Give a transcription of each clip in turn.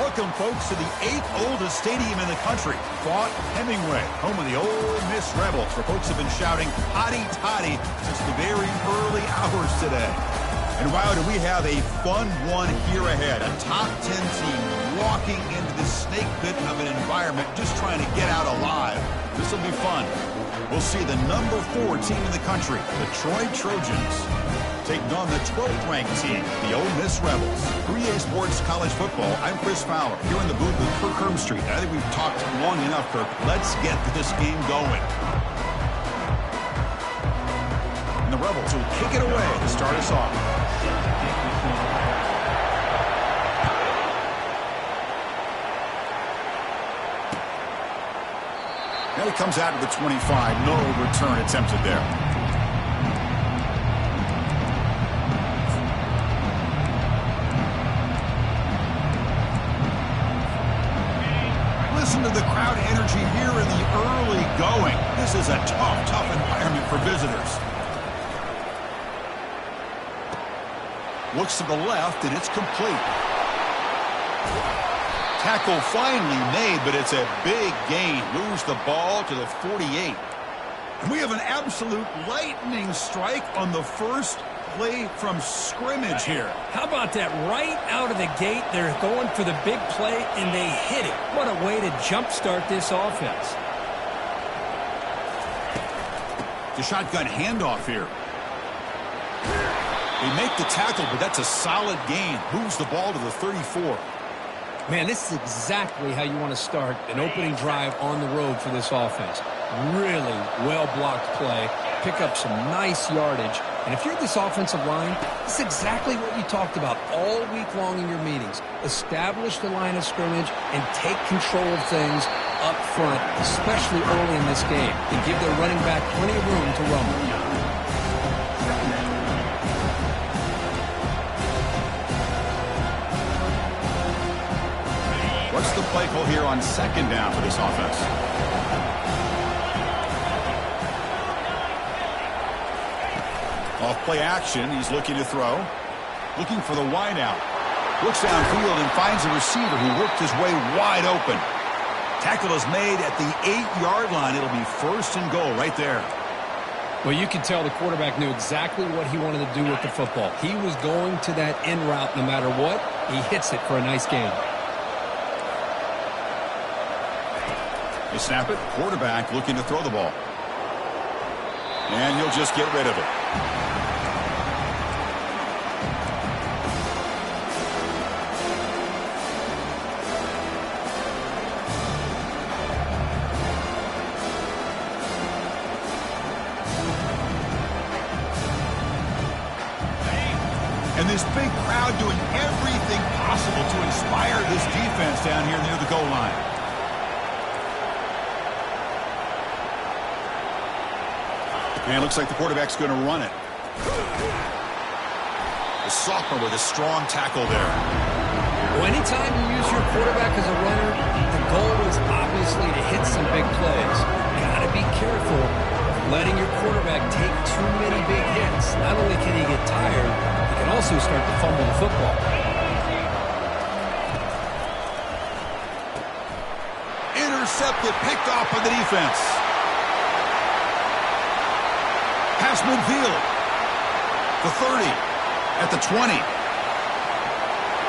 Welcome, folks, to the 8th oldest stadium in the country, Vaught Hemingway, home of the Ole Miss Rebels, where folks have been shouting "Hotty Toddy" since the very early hours today. And wow, do we have a fun one here ahead. A top 10 team walking into the snake pit of an environment just trying to get out alive. This will be fun. We'll see the number 4 team in the country, the Troy Trojans, taking on the 12th-ranked team, the Ole Miss Rebels. 3A Sports College Football, I'm Chris Fowler, here in the booth with Kirk Hermstreet. I think we've talked long enough, Kirk. Let's get this game going. And the Rebels will kick it away to start us off. Now he comes out to the 25. No return attempted there. Listen to the crowd energy here in the early going. This is a tough environment for visitors. Looks to the left, and it's complete. Tackle finally made, but it's a big gain. Moves the ball to the 48. And we have an absolute lightning strike on the first play from scrimmage here. How about that? Right out of the gate, they're going for the big play, and they hit it. What a way to jumpstart this offense. The shotgun handoff here. They make the tackle, but that's a solid gain. Moves the ball to the 34. Man, this is exactly how you want to start an opening drive on the road for this offense. Really well-blocked play. Pick up some nice yardage. And if you're this offensive line, this is exactly what you talked about all week long in your meetings. Establish the line of scrimmage and take control of things up front, especially early in this game, and give their running back plenty of room to rumble. What's the play call here on second down for this offense? Off play action, he's looking to throw. Looking for the wide out. Looks downfield and finds a receiver who worked his way wide open. Tackle is made at the 8-yard line. It'll be first and goal right there. Well, you can tell the quarterback knew exactly what he wanted to do with the football. He was going to that in route no matter what. He hits it for a nice gain. They snap it. Quarterback looking to throw the ball. And he'll just get rid of it. And this big crowd doing everything possible to inspire this defense down here near the goal line. And it looks like the quarterback's going to run it. The sophomore with a strong tackle there. Well, anytime you use your quarterback as a runner, the goal is obviously to hit some big plays. You got to be careful letting your quarterback take too many big hits. Not only can he get tired, he can also start to fumble the football. Intercepted, picked off by the defense. Pass midfield. The 30. At the 20.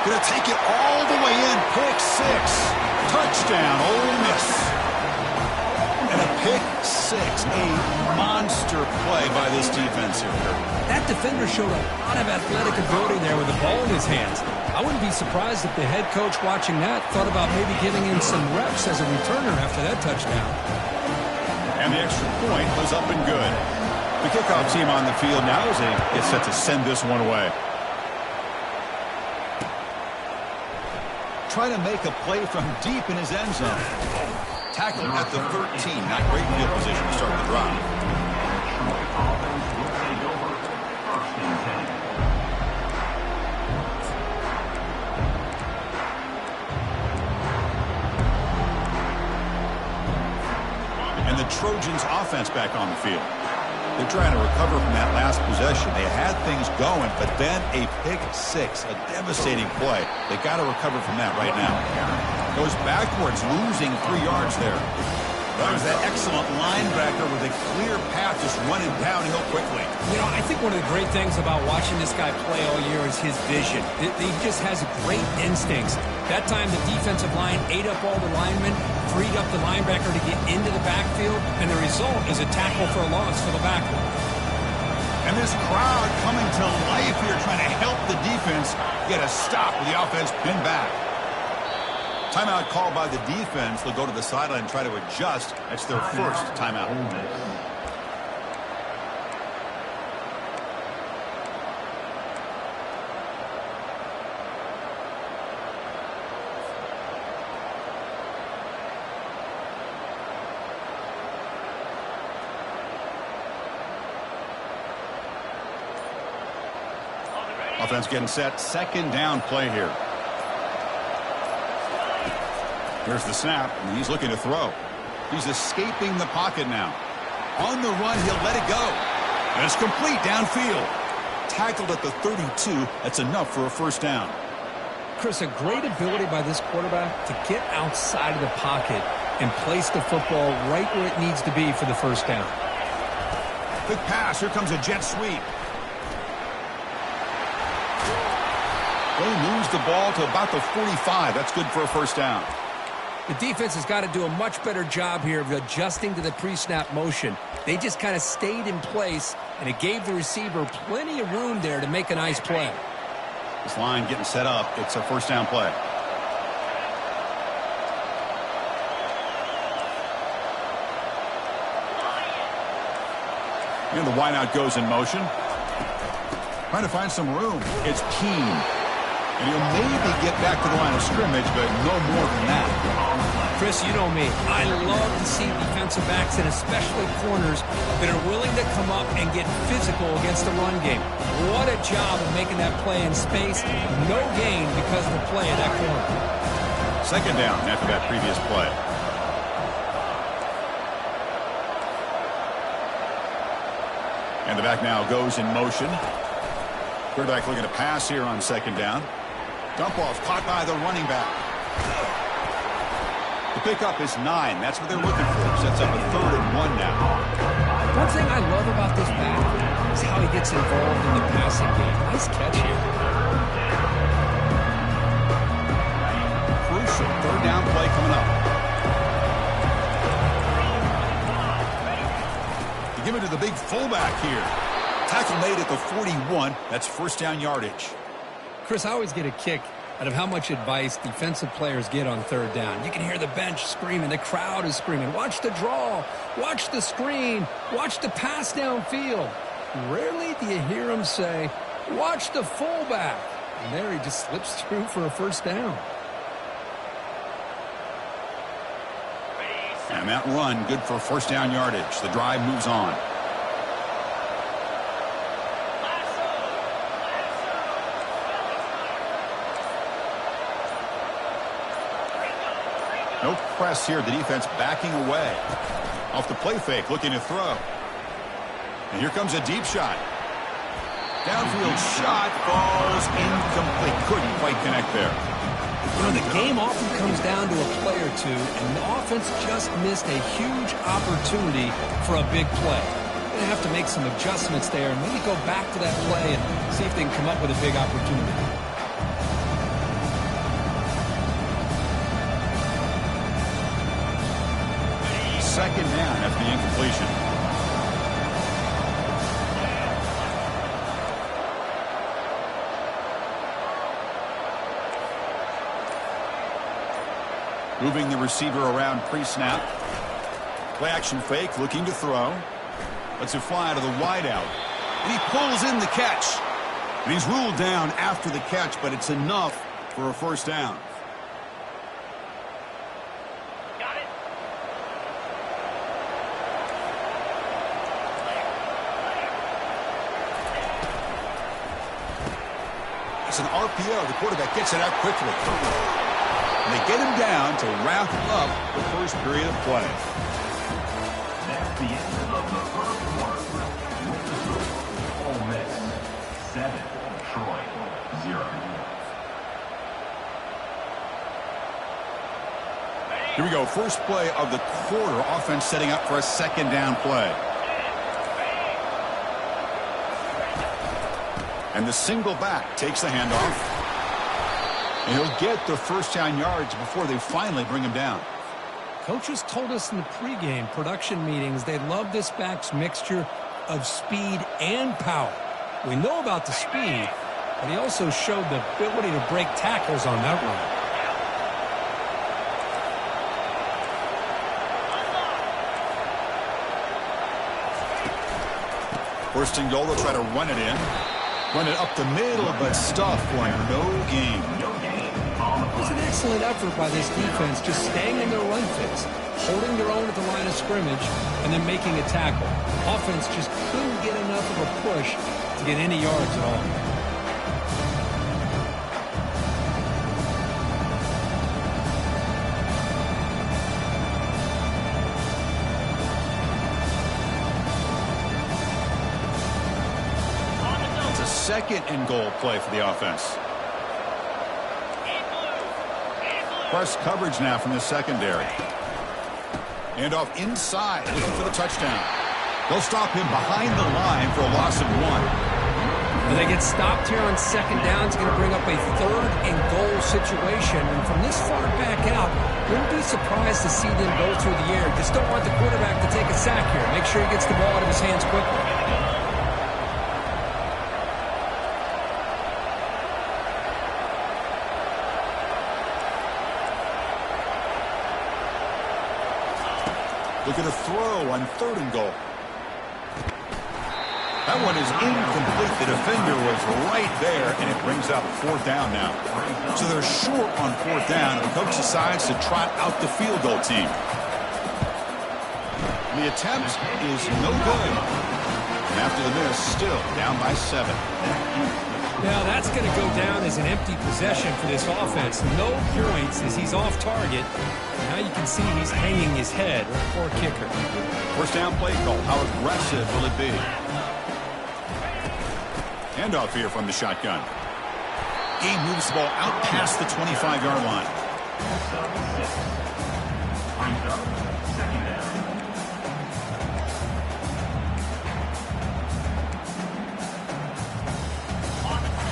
Going to take it all the way in. Pick 6. Touchdown, Ole Miss. And a pick 6. A monster play by this defense here. That defender showed a lot of athletic ability there with the ball in his hands. I wouldn't be surprised if the head coach watching that thought about maybe giving him some reps as a returner after that touchdown. And the extra point was up and good. The kickoff team on the field now is set to send this one away. Trying to make a play from deep in his end zone. Tackle at the 13. Not great field position to start the drive. And the Trojans offense back on the field. 2nd and 10. They're trying to recover from that last possession. They had things going, but then a pick six, a devastating play. They got to recover from that right now. Goes backwards, losing 3 yards there. That was that excellent linebacker with a clear path just running downhill quickly. You know, I think one of the great things about watching this guy play all year is his vision. He just has great instincts. That time the defensive line ate up all the linemen, freed up the linebacker to get into the backfield, and the result is a tackle for a loss for the backer. And this crowd coming to life here, trying to help the defense get a stop with the offense pinned back. Timeout called by the defense. They'll go to the sideline and try to adjust. That's their first timeout. Offense getting set. Second down play here. Here's the snap, and he's looking to throw. He's escaping the pocket now. On the run, he'll let it go. And it's complete downfield. Tackled at the 32. That's enough for a first down. Chris, a great ability by this quarterback to get outside of the pocket and place the football right where it needs to be for the first down. Quick pass. Here comes a jet sweep. They lose the ball to about the 45. That's good for a first down. The defense has got to do a much better job here of adjusting to the pre-snap motion. They just kind of stayed in place, and it gave the receiver plenty of room there to make a nice play. This line getting set up. It's a first down play. And the wideout goes in motion. Trying to find some room. It's Keene. And he'll maybe get back to the line of scrimmage, but no more than that. Chris, you know me. I love to see defensive backs and especially corners that are willing to come up and get physical against the run game. What a job of making that play in space. No gain because of the play of that corner. Second down after that previous play. And the back now goes in motion. Quarterback looking to pass here on second down. Dump off caught by the running back. The pickup is 9. That's what they're looking for. Sets up a 3rd and 1 now. One thing I love about this back is how he gets involved in the passing game. Nice catch here. Crucial 3rd down play coming up. You give it to the big fullback here. Tackle made at the 41. That's first down yardage. Chris, I always get a kick out of how much advice defensive players get on 3rd down. You can hear the bench screaming. The crowd is screaming. Watch the draw. Watch the screen. Watch the pass downfield. Rarely do you hear them say, watch the fullback. And there he just slips through for a first down. And that run, good for first down yardage. The drive moves on. No press here. The defense backing away. Off the play fake, looking to throw. And here comes a deep shot. Downfield shot falls incomplete. Couldn't quite connect there. You know, the game often comes down to a play or two, and the offense just missed a huge opportunity for a big play. They're going to have to make some adjustments there and maybe go back to that play and see if they can come up with a big opportunity. Second down after the incompletion. Moving the receiver around pre-snap. Play action fake, looking to throw. Lets it fly to the wideout. And he pulls in the catch. And he's ruled down after the catch, but it's enough for a first down. It's an RPO. The quarterback gets it out quickly. And they get him down to wrap up the first period of play. That's the end of the first quarter. Here we go. First play of the quarter. Offense setting up for a second down play. And the single back takes the handoff. And he'll get the first down yards before they finally bring him down. Coaches told us in the pregame production meetings they love this back's mixture of speed and power. We know about the speed, but he also showed the ability to break tackles on that run. First and goal, they'll try to run it in. Run it up the middle, but stuff for no gain. It was an excellent effort by this defense, just staying in their run fits, holding their own at the line of scrimmage, and then making a tackle. Offense just couldn't get enough of a push to get any yards at all. Second and goal play for the offense. Press coverage now from the secondary. And off inside, looking for the touchdown. They'll stop him behind the line for a loss of 1. When they get stopped here on second down, it's going to bring up a third and goal situation. And from this far back out, wouldn't be surprised to see them go through the air. Just don't want the quarterback to take a sack here. Make sure he gets the ball out of his hands quickly. Looking to throw on third and goal. That one is incomplete. The defender was right there, and it brings up fourth down now. So they're short on fourth down, and the coach decides to trot out the field goal team. The attempt is no good. And after the miss, still down by 7. Now that's going to go down as an empty possession for this offense. No points as he's off target. Now you can see he's hanging his head. Poor kicker. First down play call. How aggressive will it be? Handoff here from the shotgun. He moves the ball out past the 25-yard line.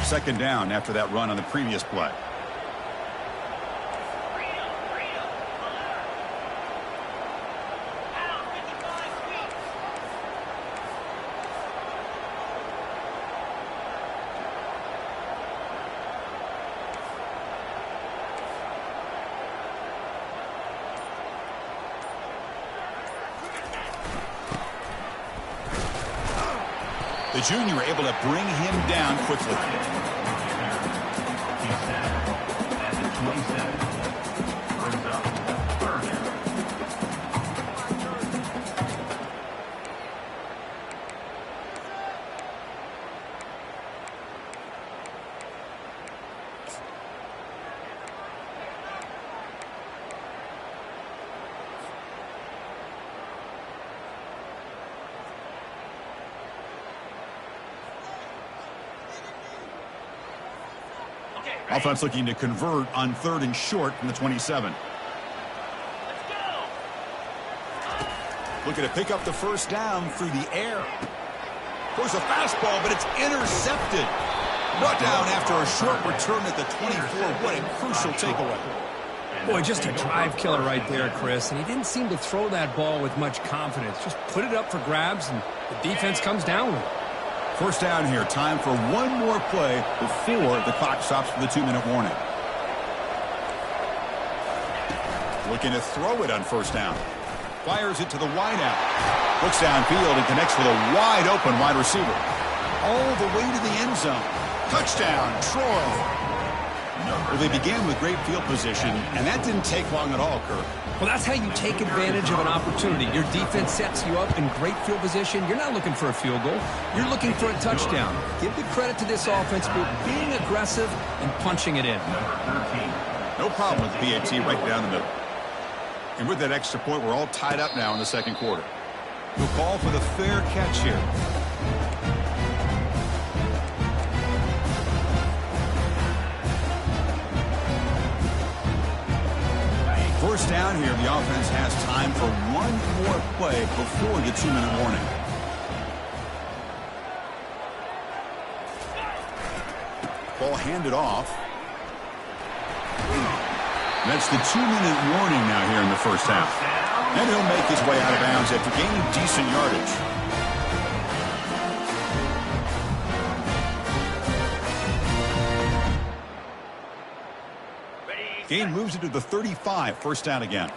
Second down after that run on the previous play. The junior able to bring him down quickly. Offense looking to convert on third and short from the 27. Looking to pick up the first down through the air. Throws a fastball, but it's intercepted. Brought down after a short return at the 24. What a crucial takeaway. Boy, just a drive killer right there, Chris. And he didn't seem to throw that ball with much confidence. Just put it up for grabs, and the defense comes down with it. First down here. Time for one more play before the clock stops for the 2-minute warning. Looking to throw it on first down. Fires it to the wideout. Looks downfield and connects with a wide-open wide receiver. All the way to the end zone. Touchdown, Troy. Well, they began with great field position, and that didn't take long at all, Kirk. Well, that's how you take advantage of an opportunity. Your defense sets you up in great field position. You're not looking for a field goal. You're looking for a touchdown. Give the credit to this offense for being aggressive and punching it in. No problem with the PAT right down the middle. And with that extra point, we're all tied up now in the second quarter. We'll call for the fair catch here. first down here, the offense has time for one more play before the 2-minute warning. Ball handed off. That's the 2-minute warning now here in the first half. And he'll make his way out of bounds after gaining decent yardage. Gain moves into the 35, first down again.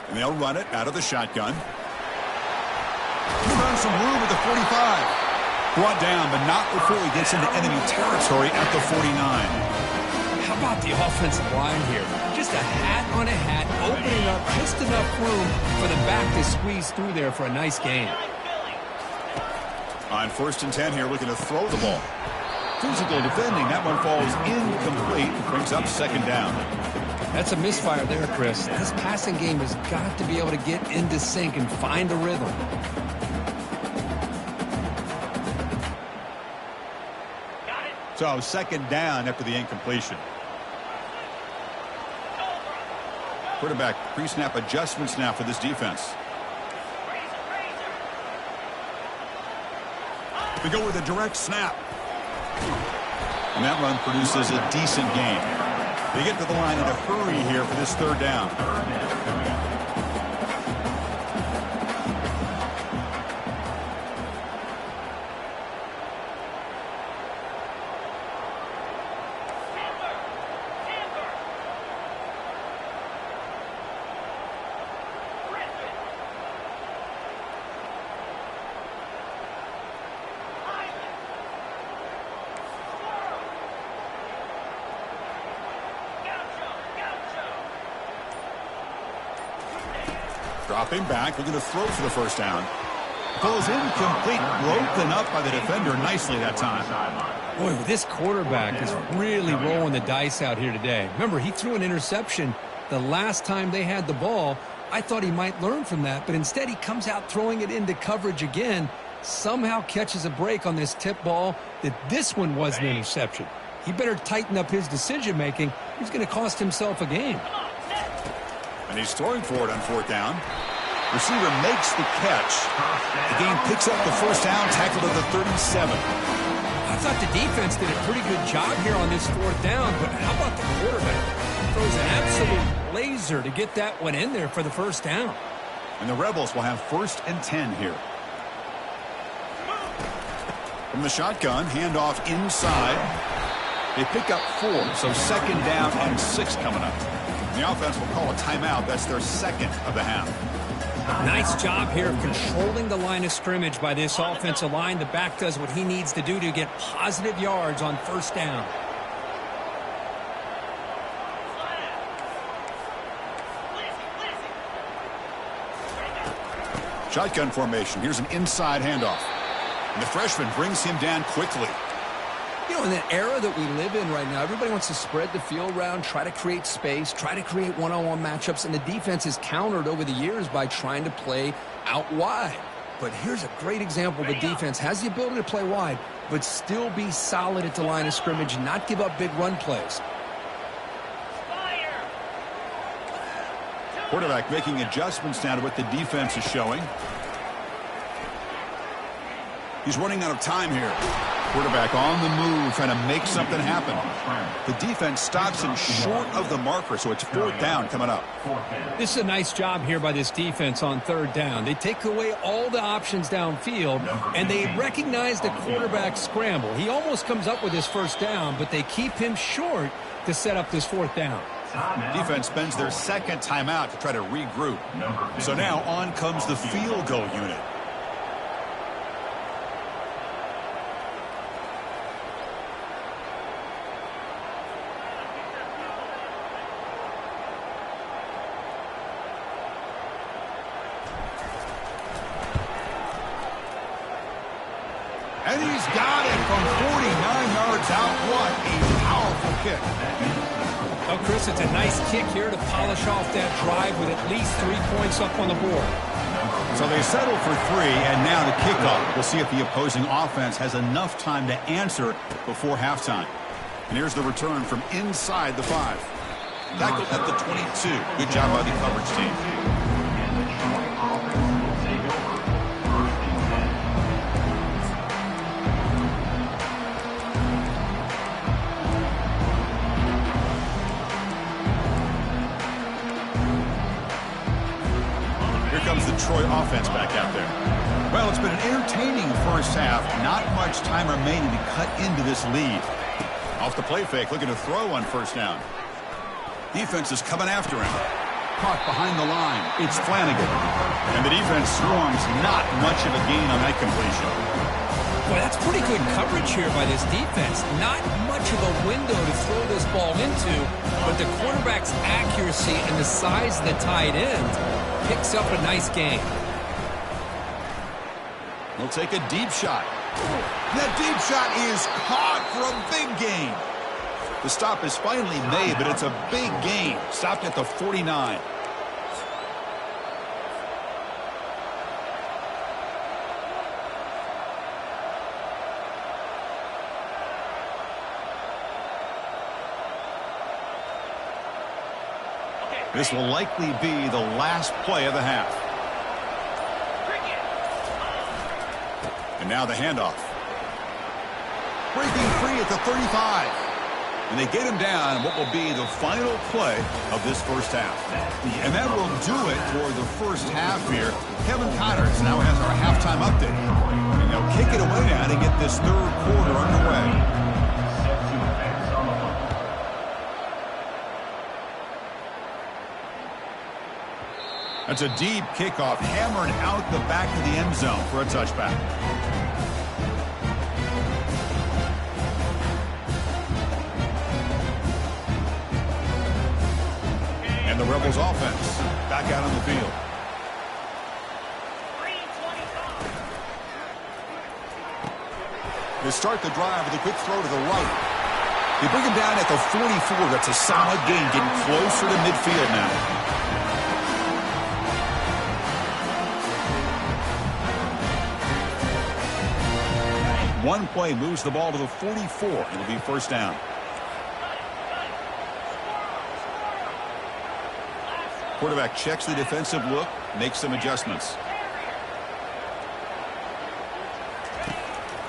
And they'll run it out of the shotgun. He runs some room at the 45. Brought down, but not before he gets into enemy territory at the 49. How about the offensive line here? Just a hat on a hat, opening up just enough room for the back to squeeze through there for a nice gain. On 1st and 10 here, looking to throw the ball. Physical defending. That one falls incomplete. Brings up 2nd down. That's a misfire there, Chris. This passing game has got to be able to get into sync and find a rhythm. So 2nd down after the incompletion. Quarterback pre-snap adjustments now for this defense. We go with a direct snap. And that run produces a decent gain. They get to the line in a hurry here for this 3rd down. Dropping back, looking to throw for the 1st down. Goes incomplete, broken up by the defender nicely that time. Boy, this quarterback is really rolling the dice out here today. Remember, he threw an interception the last time they had the ball. I thought he might learn from that, but instead he comes out throwing it into coverage again. Somehow catches a break on this tip ball that this one was an interception. He better tighten up his decision-making. He's going to cost himself a game. And he's throwing for it on 4th down. Receiver makes the catch. The game picks up the 1st down, tackled at the 37. I thought the defense did a pretty good job here on this 4th down, but how about the quarterback? Throws an absolute laser to get that one in there for the 1st down. And the Rebels will have 1st and 10 here. From the shotgun, handoff inside. They pick up 4, so 2nd down and 6 coming up. The offense will call a timeout. That's their 2nd of the half. Nice job here of controlling the line of scrimmage by this offensive line. The back does what he needs to do to get positive yards on 1st down. Shotgun formation. Here's an inside handoff. And the freshman brings him down quickly. You know, in the era that we live in right now, everybody wants to spread the field around, try to create space, try to create one-on-one matchups, and the defense is countered over the years by trying to play out wide. But here's a great example. The defense has the ability to play wide, but still be solid at the line of scrimmage and not give up big run plays. Quarterback making adjustments now to what the defense is showing. He's running out of time here. Quarterback on the move, trying to make something happen. The defense stops him short of the marker, so it's 4th down coming up. This is a nice job here by this defense on 3rd down. They take away all the options downfield, and they recognize the quarterback scramble. He almost comes up with his 1st down, but they keep him short to set up this 4th down. Defense spends their 2nd timeout to try to regroup. So now on comes the field goal unit. And he's got it from 49 yards out. What a powerful kick. Well, Chris, it's a nice kick here to polish off that drive with at least 3 points up on the board. So they settle for 3, and now the kickoff. We'll see if the opposing offense has enough time to answer before halftime. And here's the return from inside the 5. Tackled at the 22. Good job by the coverage team. Comes the Troy offense back out there. Well, it's been an entertaining first half. Not much time remaining to cut into this lead. Off the play fake, looking to throw on first down. Defense is coming after him. Caught behind the line. It's Flanagan. And the defense swarms. Not much of a gain on that completion. Boy, that's pretty good coverage here by this defense. Not much of a window to throw this ball into, but the quarterback's accuracy and the size of the tight end picks up a nice gain. He'll take a deep shot. That deep shot is caught for a big gain. The stop is finally made, but it's a big gain. Stopped at the 49. This will likely be the last play of the half. And now the handoff. Breaking free at the 35. And they get him down what will be the final play of this first half. And that will do it for the first half here. Kevin Connors now has our halftime update. And they'll kick it away now to get this third quarter underway. That's a deep kickoff, hammered out the back of the end zone for a touchback. And the Rebels offense back out on the field. They start the drive with a quick throw to the right. They bring him down at the 44. That's a solid gain, getting closer to midfield now. One play moves the ball to the 44. It'll be first down. Quarterback checks the defensive look, makes some adjustments.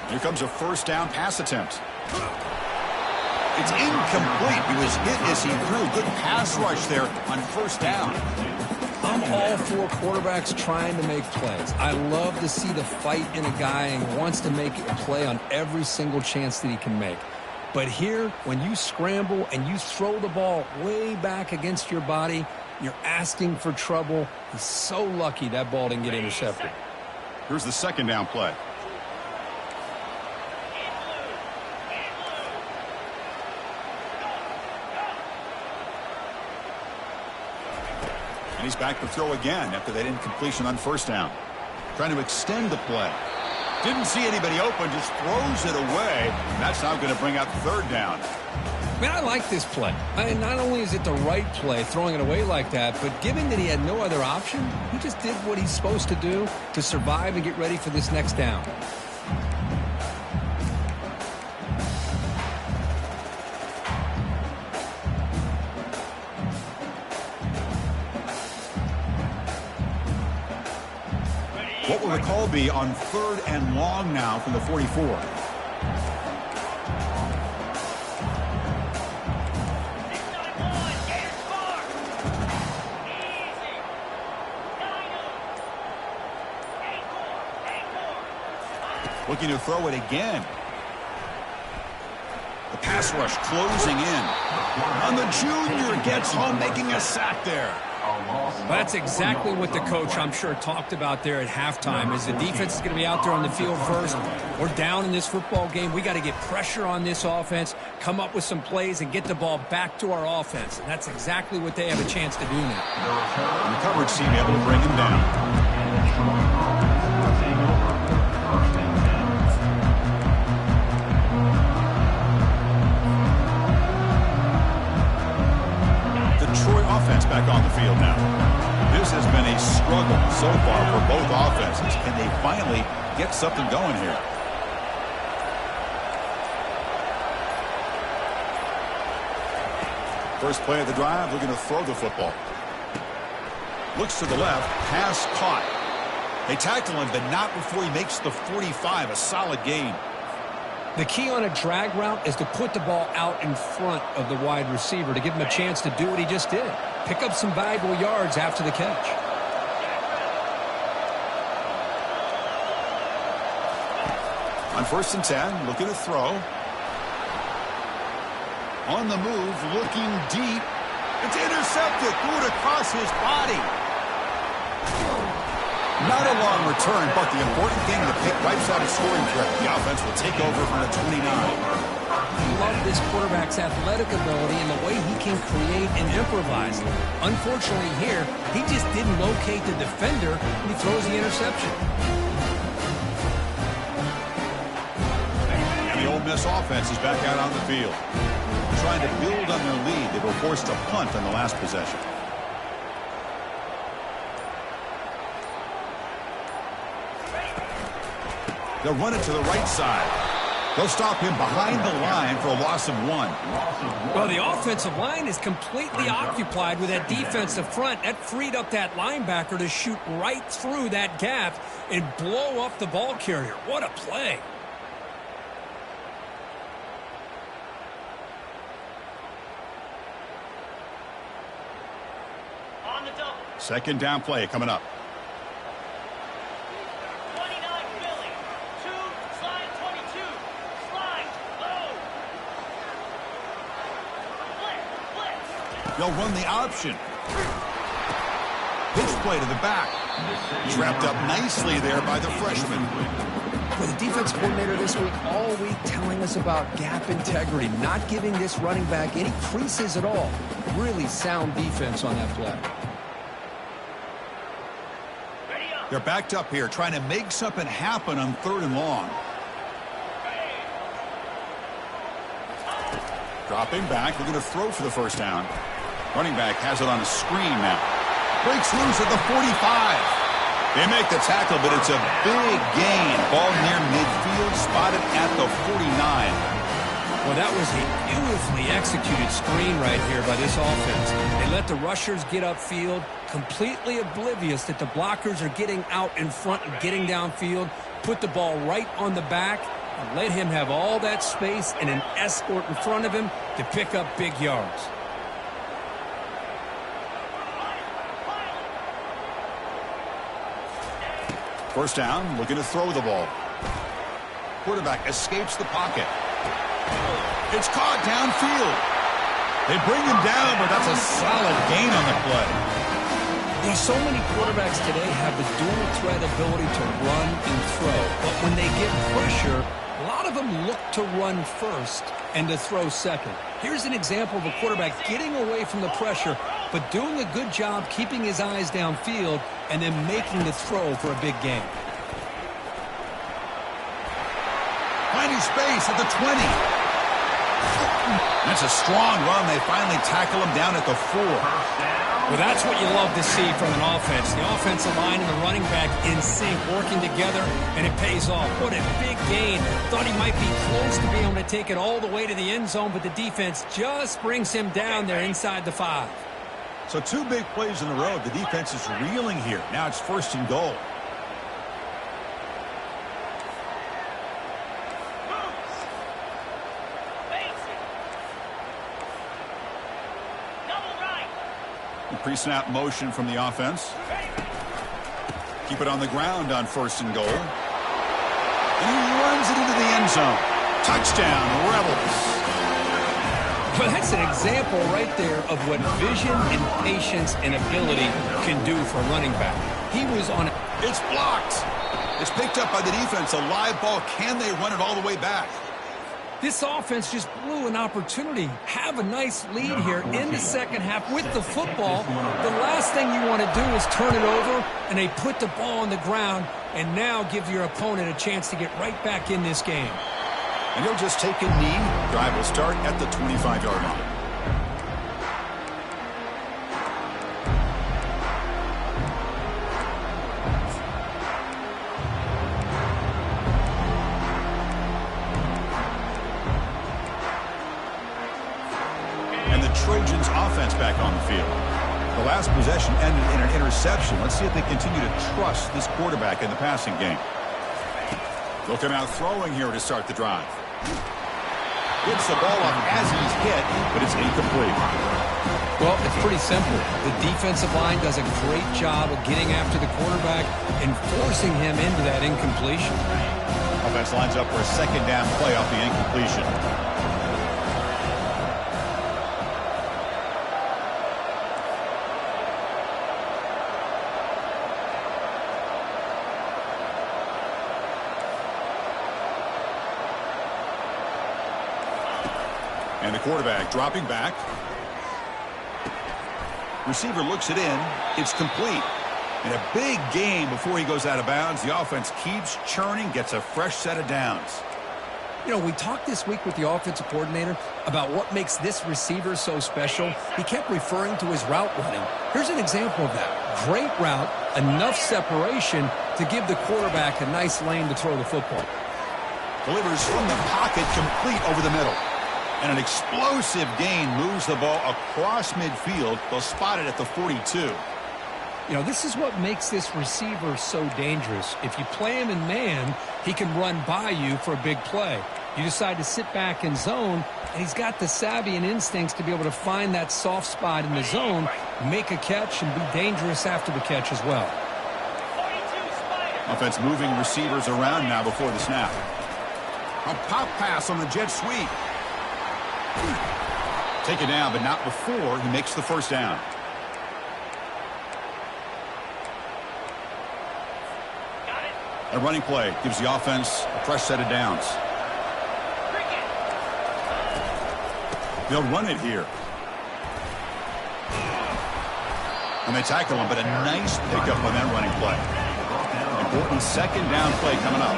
Here comes a first down pass attempt. It's incomplete. He was hit as he threw. Good pass rush there on first down. I'm all for quarterbacks trying to make plays. I love to see the fight in a guy and wants to make a play on every single chance that he can make. But here, when you scramble and you throw the ball way back against your body, you're asking for trouble. He's so lucky that ball didn't get intercepted. Here's the second down play. And he's back to throw again after that incompletion on first down. Trying to extend the play. Didn't see anybody open, just throws it away. And that's now going to bring out third down. Man, I like this play. I mean, not only is it the right play, throwing it away like that, but given that he had no other option, he just did what he's supposed to do to survive and get ready for this next down. What will the call be on third and long now from the 44? Looking to throw it again. The pass rush closing in. And the junior gets home, making a sack there. That's exactly what the coach, I'm sure, talked about there at halftime, is the defense is going to be out there on the field first. We're down in this football game. We got to get pressure on this offense, come up with some plays, and get the ball back to our offense. And that's exactly what they have a chance to do now. And the coverage team able to bring him down. Troy offense back on the field now. This This has been a struggle so far for both offenses. Can they finally get something going here? First play of the drive, looking to throw the football. Looks to the left, pass caught. They tackle him, but not before he makes the 45, a solid gain. The key on a drag route is to put the ball out in front of the wide receiver to give him a chance to do what he just did. Pick up some valuable yards after the catch. On 1st and 10, looking to throw. On the move, looking deep. It's intercepted. Threw it across his body. Not a long return, but the important thing, the pick wipes out a scoring threat. The offense will take over from the 29. I love this quarterback's athletic ability and the way he can create and improvise. Unfortunately here, he just didn't locate the defender and he throws the interception. And the Ole Miss offense is back out on the field. Trying to build on their lead. They were forced to punt on the last possession. They'll run it to the right side. They'll stop him behind the line for a loss of 1. Well, the offensive line is completely occupied with that defensive front. That freed up that linebacker to shoot right through that gap and blow up the ball carrier. What a play. Second down play coming up. 29 Philly. 2, slide 22. Slide low. Blitz. They'll run the option. Pitch play to the back. Trapped up nicely there by the freshman. Well, the defense coordinator this week, all week telling us about gap integrity, not giving this running back any creases at all. Really sound defense on that play. They're backed up here, trying to make something happen on 3rd and long. Dropping back, looking to throw for the first down. Running back has it on a screen now. Breaks loose at the 45. They make the tackle, but it's a big gain. Ball near midfield, spotted at the 49. Well, that was a beautifully executed screen right here by this offense. They let the rushers get upfield, completely oblivious that the blockers are getting out in front and getting downfield, put the ball right on the back, and let him have all that space and an escort in front of him to pick up big yards. First down, looking to throw the ball. Quarterback escapes the pocket. It's caught downfield. They bring him down, but that's a solid gain on the play. Yeah, so many quarterbacks today have the dual threat ability to run and throw. But when they get pressure, a lot of them look to run first and to throw second. Here's an example of a quarterback getting away from the pressure, but doing a good job keeping his eyes downfield and then making the throw for a big gain. Finding space at the 20. That's a strong run. They finally tackle him down at the 4. Well, that's what you love to see from an offense. The offensive line and the running back in sync, working together, and it pays off. What a big gain. Thought he might be close to being able to take it all the way to the end zone, but the defense just brings him down there inside the 5. So 2 big plays in a row. The defense is reeling here. Now it's 1st and goal. Pre-snap motion from the offense. Keep it on the ground on 1st and goal. And he runs it into the end zone. Touchdown, Rebels. Well, that's an example right there of what vision and patience and ability can do for a running back. He was on... It's blocked. It's picked up by the defense. A live ball. Can they run it all the way back? This offense just blew an opportunity. Have a nice lead here in the second half with the football. The last thing you want to do is turn it over, and they put the ball on the ground and now give your opponent a chance to get right back in this game. And he'll just take a knee. Drive will start at the 25-yard line. Trojans offense back on the field. The last possession ended in an interception. Let's see if they continue to trust this quarterback in the passing game. Looking out throwing here to start the drive. Gets the ball up as he's hit, but it's incomplete. Well, it's pretty simple. The defensive line does a great job of getting after the quarterback and forcing him into that incompletion. Offense lines up for a second down play off the incompletion. And the quarterback dropping back. Receiver looks it in. It's complete. And a big game before he goes out of bounds. The offense keeps churning, gets a fresh set of downs. You know, we talked this week with the offensive coordinator about what makes this receiver so special. He kept referring to his route running. Here's an example of that. Great route, enough separation to give the quarterback a nice lane to throw the football. Delivers from the pocket, complete over the middle. And an explosive gain moves the ball across midfield. They'll spot it at the 42. You know, this is what makes this receiver so dangerous. If you play him in man, he can run by you for a big play. You decide to sit back in zone, and he's got the savvy and instincts to be able to find that soft spot in the zone, make a catch, and be dangerous after the catch as well. Offense moving receivers around now before the snap. A pop pass on the jet sweep. Take it down, but not before he makes the first down. A running play gives the offense a fresh set of downs. They'll run it here. And they tackle him, but a nice pickup on that running play. Important second down play coming up.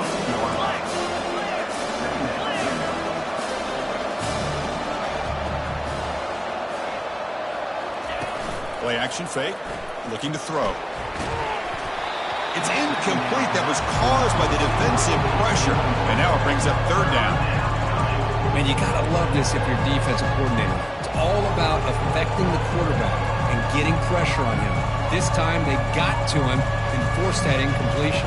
Play action fake, looking to throw. It's incomplete. That was caused by the defensive pressure. And now it brings up third down. Man, you got to love this if you're defensive coordinator. It's all about affecting the quarterback and getting pressure on him. This time they got to him and forced that incompletion.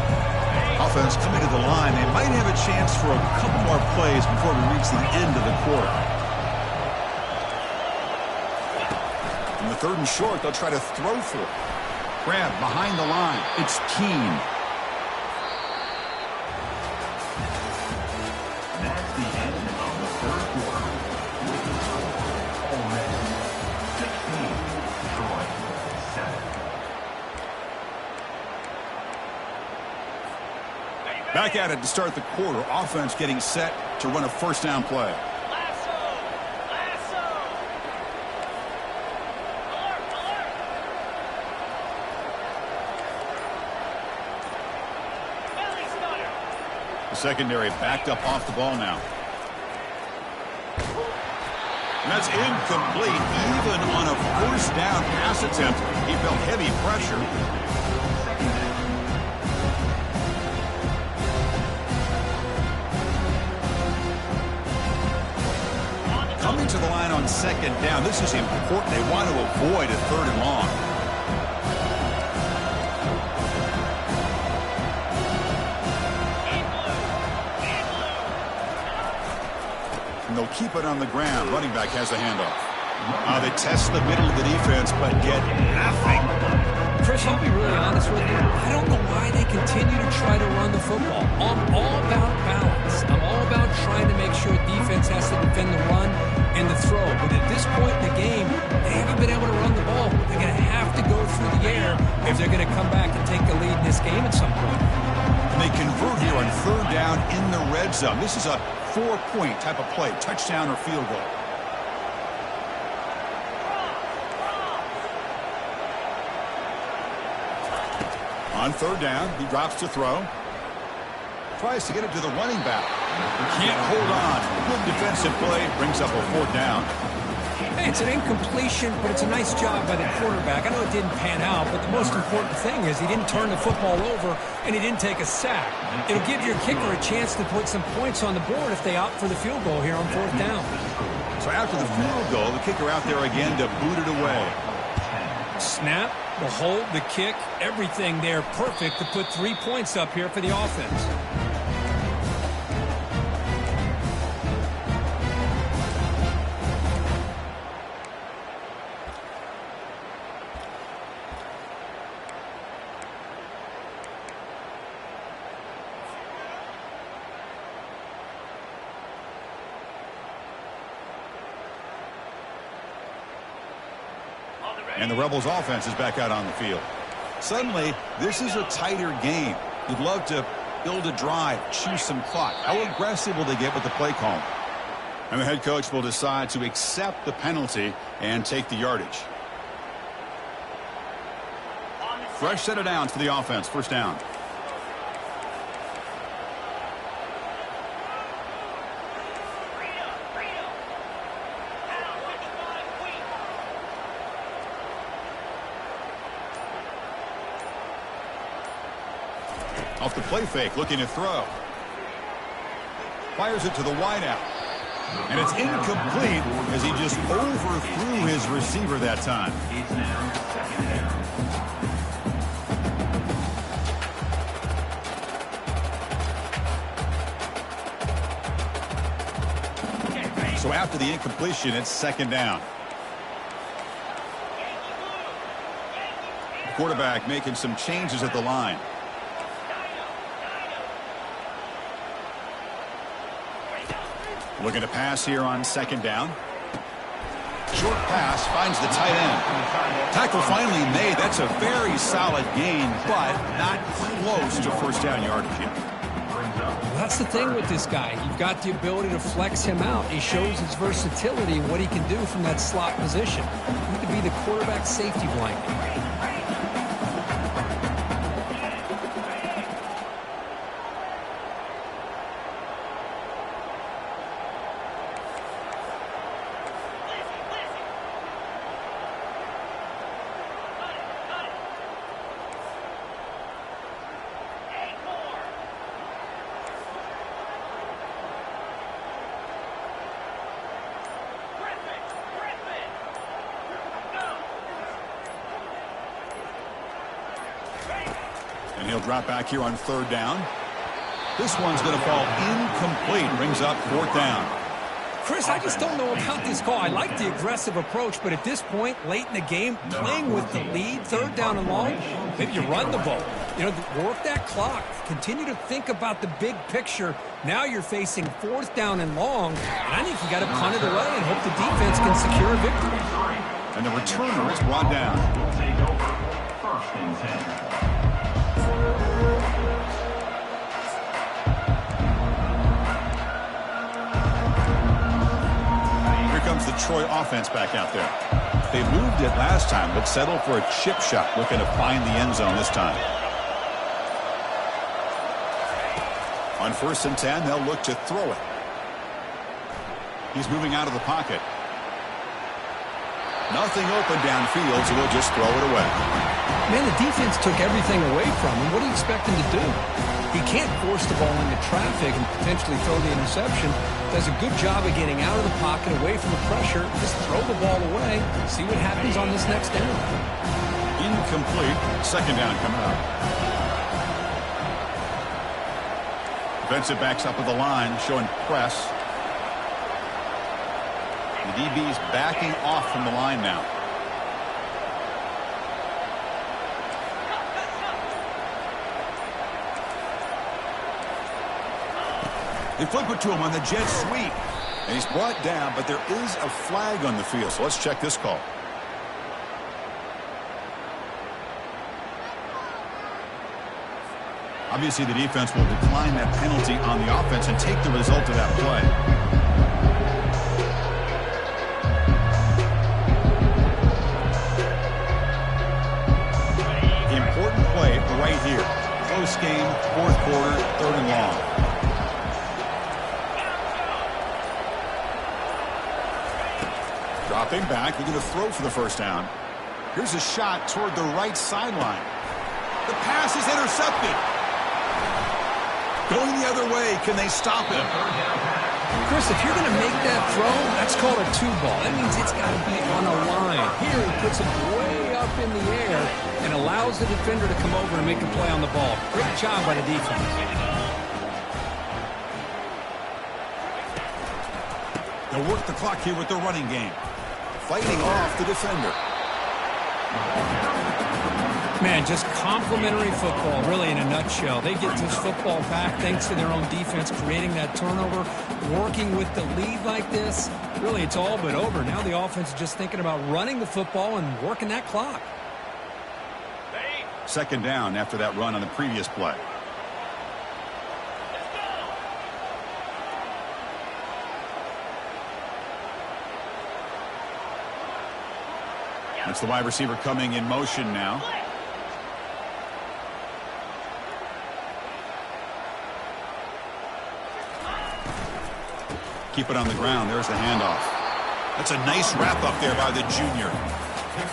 Offense coming to the line. They might have a chance for a couple more plays before we reach the end of the quarter. In the third and short, they'll try to throw for it. Grab behind the line. It's Keene. That's the end of the third quarter. Already 16, Detroit 7. Back at it to start the quarter. Offense getting set to run a first down play. The secondary backed up off the ball now. And that's incomplete. Even on a first down pass attempt, he felt heavy pressure. Coming to the line on second down. This is important. They want to avoid a third and long. And they'll keep it on the ground. Running back has the handoff. They test the middle of the defense, but get nothing. Chris, I'll be really honest with you. I don't know why they continue to try to run the football. I'm all about balance. I'm all about trying to make sure defense has to defend the run and the throw. But at this point in the game, they haven't been able to run the ball. They're going to have to go through the air if they're going to come back and take the lead in this game at some point. And they convert here on third down in the red zone. This is a 4-point type of play, touchdown or field goal. On third down, he drops to throw. Tries to get it to the running back. Can't hold on. Good defensive play, brings up a fourth down. Hey, it's an incompletion, but it's a nice job by the quarterback. I know it didn't pan out, but the most important thing is he didn't turn the football over and he didn't take a sack. It'll give your kicker a chance to put some points on the board if they opt for the field goal here on fourth down. So after the field goal, the kicker out there again to boot it away. Snap, the hold, the kick, everything there perfect to put 3 points up here for the offense. And the Rebels offense is back out on the field. Suddenly, this is a tighter game. You'd love to build a drive, choose some clock. How aggressive will they get with the play call? And the head coach will decide to accept the penalty and take the yardage. Fresh set of downs for the offense. First down. Off the play fake, looking to throw. Fires it to the wideout. And it's incomplete as he just overthrew his receiver that time. It's now second down. So after the incompletion, it's second down. The quarterback making some changes at the line. Looking to pass here on second down. Short pass finds the tight end. Tackle finally made. That's a very solid gain, but not close to first down yardage yet. Well, that's the thing with this guy. You've got the ability to flex him out. He shows his versatility and what he can do from that slot position. He could be the quarterback safety blanket. And he'll drop back here on third down. This one's going to fall incomplete. Brings up fourth down. Chris, I just don't know about this call. I like the aggressive approach, but at this point, late in the game, playing with the lead, third down and long, maybe you run the ball. You know, work that clock. Continue to think about the big picture. Now you're facing fourth down and long, and I think you got to punt it away and hope the defense can secure a victory. And the returner is brought down. Will take over first and 10. Here comes the Troy offense back out there. They moved it last time, but settled for a chip shot, looking to find the end zone this time. On first and 10, they'll look to throw it. He's moving out of the pocket. Nothing open downfield, so he'll just throw it away. Man, the defense took everything away from him. What do you expect him to do? He can't force the ball into traffic and potentially throw the interception. Does a good job of getting out of the pocket, away from the pressure. Just throw the ball away. See what happens on this next down. Incomplete. Second down coming up. Defensive backs up at the line, showing press. The DB's backing off from the line now. They flip it to him on the jet sweep. And he's brought down, but there is a flag on the field. So let's check this call. Obviously, the defense will decline that penalty on the offense and take the result of that play. Important play right here. Close game, fourth quarter, third and long. Dropping back, looking to throw for the first down. Here's a shot toward the right sideline. The pass is intercepted. Going the other way, can they stop him? Chris, if you're going to make that throw, that's That's called a two ball. That means it's got to be on a line. Here he puts it way up in the air and allows the defender to come over and make a play on the ball. Great job by the defense. They'll work the clock here with the running game. Fighting off the defender. Man, just complimentary football, really, in a nutshell. They get this football back thanks to their own defense, creating that turnover, working with the lead like this. Really, it's all but over. Now the offense is just thinking about running the football and working that clock. Second down after that run on the previous play. That's the wide receiver coming in motion now. Keep it on the ground. There's the handoff. That's a nice wrap up there by the junior.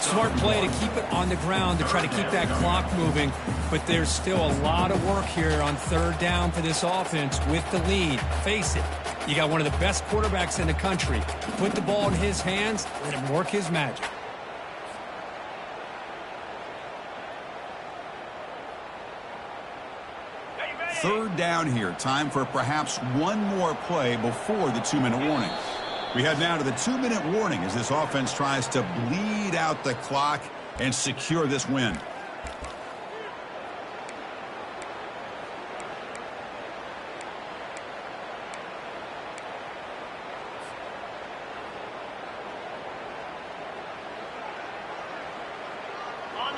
Smart play to keep it on the ground to try to keep that clock moving, but there's still a lot of work here on third down for this offense with the lead. Face it, you got one of the best quarterbacks in the country. Put the ball in his hands, let him work his magic. Third down here. Time for perhaps one more play before the 2-minute warning. We head now to the 2-minute warning as this offense tries to bleed out the clock and secure this win.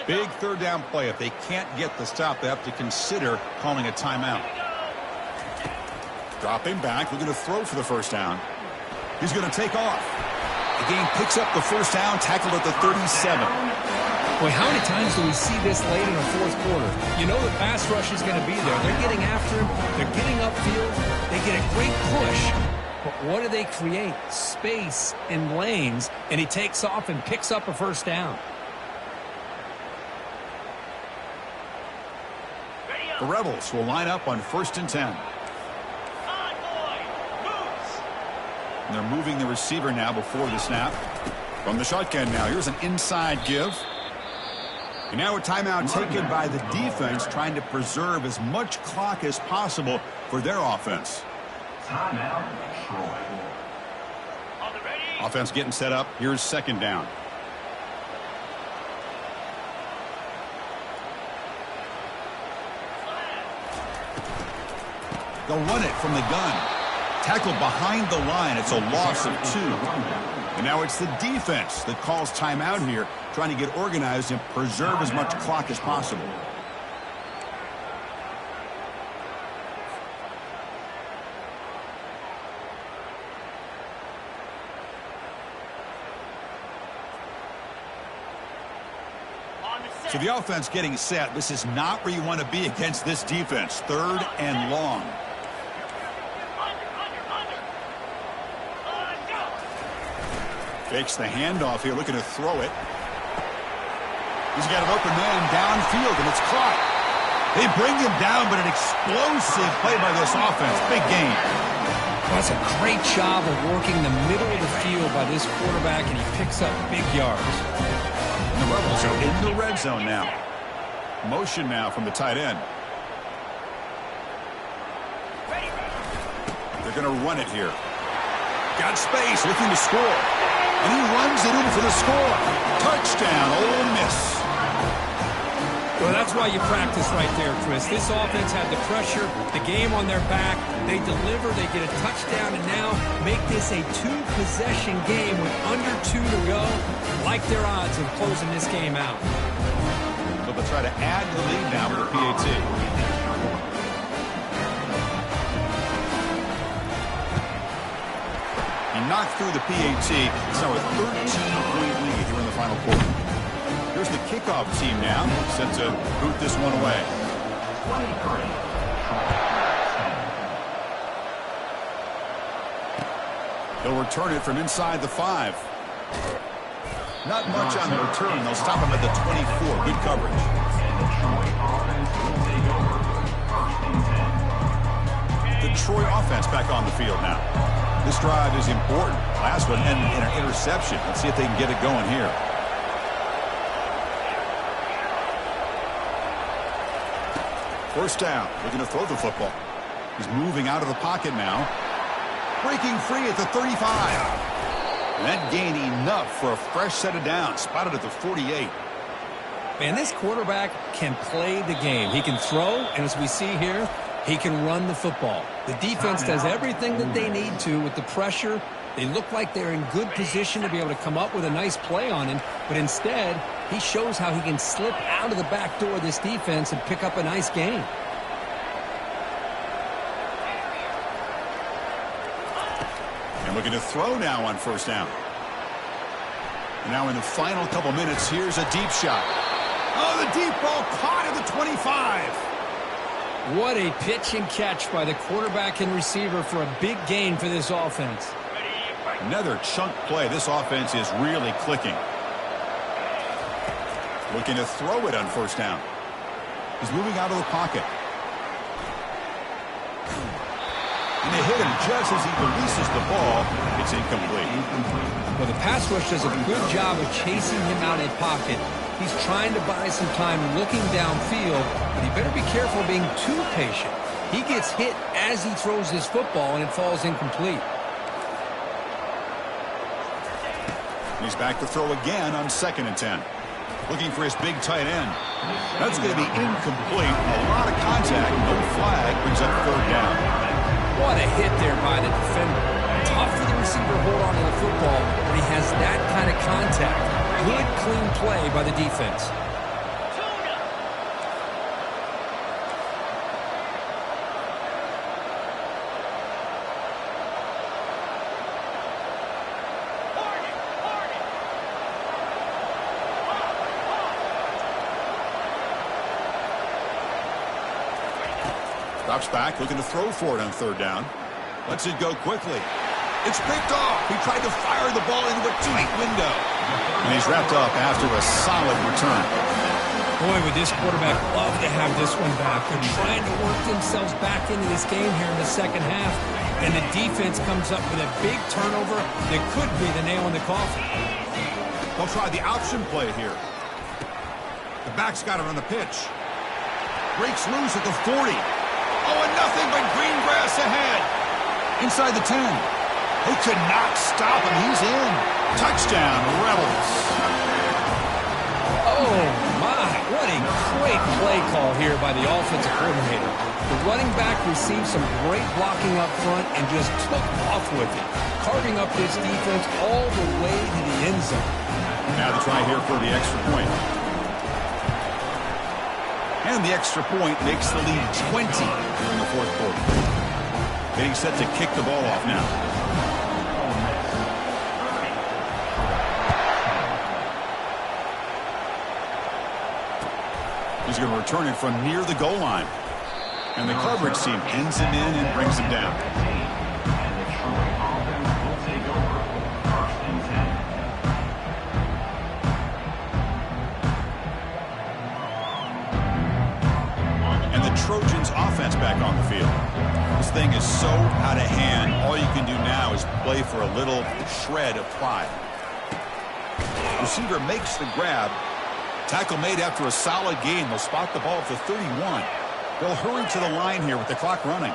Big third down play. If they can't get the stop, they have to consider calling a timeout. Dropping back, looking to throw for the first down. He's going to take off. The game picks up the first down, tackled at the 37. Boy, how many times do we see this late in the fourth quarter? You know the pass rush is going to be there. They're getting after him. They're getting upfield. They get a great push. But what do they create? Space and lanes, and he takes off and picks up a first down. The Rebels will line up on 1st and 10. And they're moving the receiver now before the snap. From the shotgun now, here's an inside give. And now a timeout taken by the defense, trying to preserve as much clock as possible for their offense. Timeout, Troy. Offense getting set up. Here's second down. They'll run it from the gun. Tackled behind the line. It's a loss of 2. And now it's the defense that calls timeout here, trying to get organized and preserve as much clock as possible. So the offense getting set. This is not where you want to be against this defense. Third and long. Fakes the handoff here, looking to throw it. He's got an open man downfield, and it's caught. They bring him down, but an explosive play by this offense. Big game. That's a great job of working the middle of the field by this quarterback, and he picks up big yards. And the Rebels are in the red zone now. Motion now from the tight end. They're going to run it here. Got space, looking to score. And he runs it in for the score. Touchdown, Ole Miss. Well, that's why you practice right there, Chris. This offense had the pressure, the game on their back. They deliver, they get a touchdown, and now make this a 2-possession game with under 2 to go. Like their odds of closing this game out. So they'll try to add the lead now with the PAT. Knocked through the PAT. It's now a 13-point lead here in the final quarter. Here's the kickoff team now, set to boot this one away. 23. They'll return it from inside the 5. Not much on the return. They'll stop him at the 24. Good coverage. And the Troy offense will take over 1st and 10. The Troy offense back on the field now. This drive is important. Last one ended in an interception. Let's see if they can get it going here. First down, looking to throw the football. He's moving out of the pocket now. Breaking free at the 35. And that gained enough for a fresh set of downs. Spotted at the 48. Man, this quarterback can play the game. He can throw, and as we see here, he can run the football. The defense does everything that they need to with the pressure. They look like they're in good position to be able to come up with a nice play on him, but instead, he shows how he can slip out of the back door of this defense and pick up a nice gain. And looking to throw now on first down. And now in the final couple minutes, here's a deep shot. Oh, the deep ball caught at the 25. What a pitch and catch by the quarterback and receiver for a big gain for this offense. Another chunk play. This offense is really clicking. Looking to throw it on first down. He's moving out of the pocket. And they hit him just as he releases the ball. It's incomplete. Well, the pass rush does a good job of chasing him out of the pocket. He's trying to buy some time looking downfield, but he better be careful being too patient. He gets hit as he throws his football, and it falls incomplete. He's back to throw again on 2nd and 10. Looking for his big tight end. That's going to be incomplete. A lot of contact. No flag. Brings up 3rd down. What a hit there by the defender. Tough for the receiver to hold on to the football, but he has that kind of contact. Good, clean play by the defense. Drops back, looking to throw for it on 3rd down. Lets it go quickly. It's picked off. He tried to fire the ball into a tight window. And he's wrapped up after a solid return. Boy, would this quarterback love to have this one back. They're trying to work themselves back into this game here in the second half. And the defense comes up with a big turnover that could be the nail in the coffin. They'll try the option play here. The back's got it on the pitch. Breaks loose at the 40. Oh, and nothing but green grass ahead. Inside the 10. They could not stop him. He's in. Touchdown, Rebels. Oh, my. What a great play call here by the offensive coordinator. The running back received some great blocking up front and just took off with it, carving up this defense all the way to the end zone. Now the try here for the extra point. And the extra point makes the lead 20 in the 4th quarter. Getting set to kick the ball off now. He's going to return it from near the goal line. And the coverage team pins him in and brings him down. And the Trojans offense back on the field. This thing is so out of hand. All you can do now is play for a little shred of pride. Receiver makes the grab. Tackle made after a solid gain. They'll spot the ball at the 31. They'll hurry to the line here with the clock running.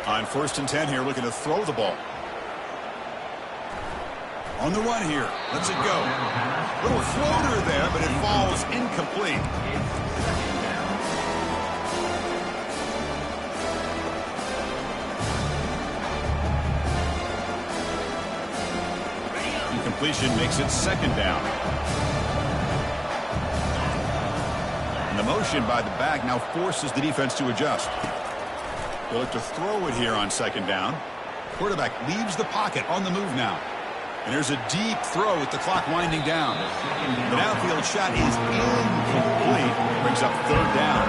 On 1st and 10 here, looking to throw the ball. On the run here. Lets it go. Little floater there, but it falls incomplete. Incompletion makes it 2nd down. And the motion by the back now forces the defense to adjust. They'll look to throw it here on 2nd down. Quarterback leaves the pocket on the move now. And there's a deep throw with the clock winding down. The downfield shot is incomplete. Brings up 3rd down.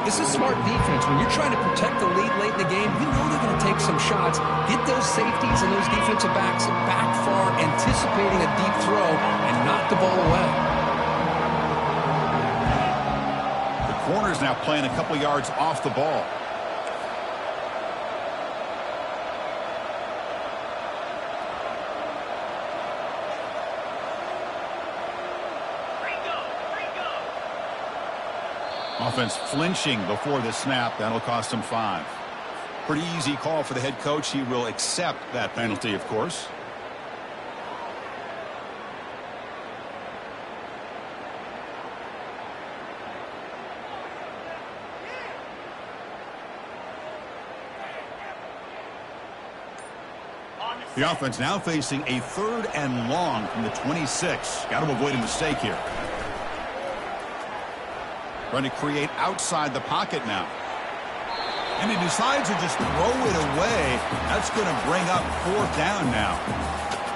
This is smart defense. When you're trying to protect the lead late in the game, you know they're going to take some shots. Get those safeties and those defensive backs back far, anticipating a deep throw, and knock the ball away. The corner's now playing a couple yards off the ball. Offense flinching before the snap. That'll cost him 5. Pretty easy call for the head coach. He will accept that penalty, of course. The offense now facing a 3rd and long from the 26. Got to avoid a mistake here. Trying to create outside the pocket now. And he decides to just throw it away. That's going to bring up 4th down now.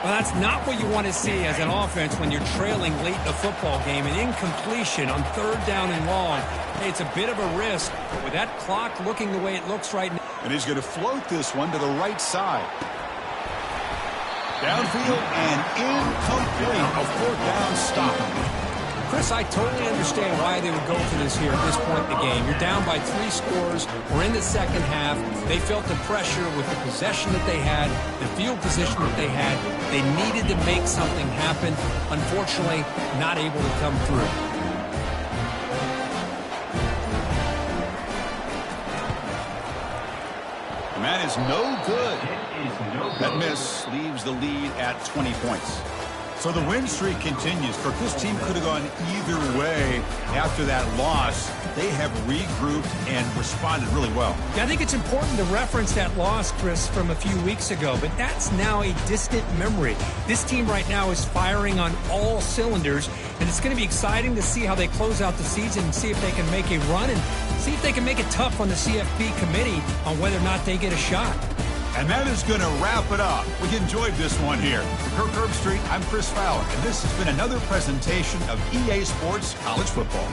Well, that's not what you want to see as an offense when you're trailing late in the football game. An incompletion on 3rd down and long. Hey, it's a bit of a risk, but with that clock looking the way it looks right now. And he's going to float this one to the right side. Downfield and incomplete. A 4th down stop. Chris, I totally understand why they would go for this here at this point in the game. You're down by 3 scores. We're in the second half. They felt the pressure with the possession that they had, the field position that they had. They needed to make something happen. Unfortunately, not able to come through. And that is no good. That miss leaves the lead at 20 points. So the win streak continues. Kirk, this team could have gone either way after that loss. They have regrouped and responded really well. Yeah, I think it's important to reference that loss, Chris, from a few weeks ago, but that's now a distant memory. This team right now is firing on all cylinders, and it's going to be exciting to see how they close out the season and see if they can make a run and see if they can make it tough on the CFP committee on whether or not they get a shot. And that is going to wrap it up. We enjoyed this one here. For Kirk Herbstreit, I'm Chris Fowler, and this has been another presentation of EA Sports College Football.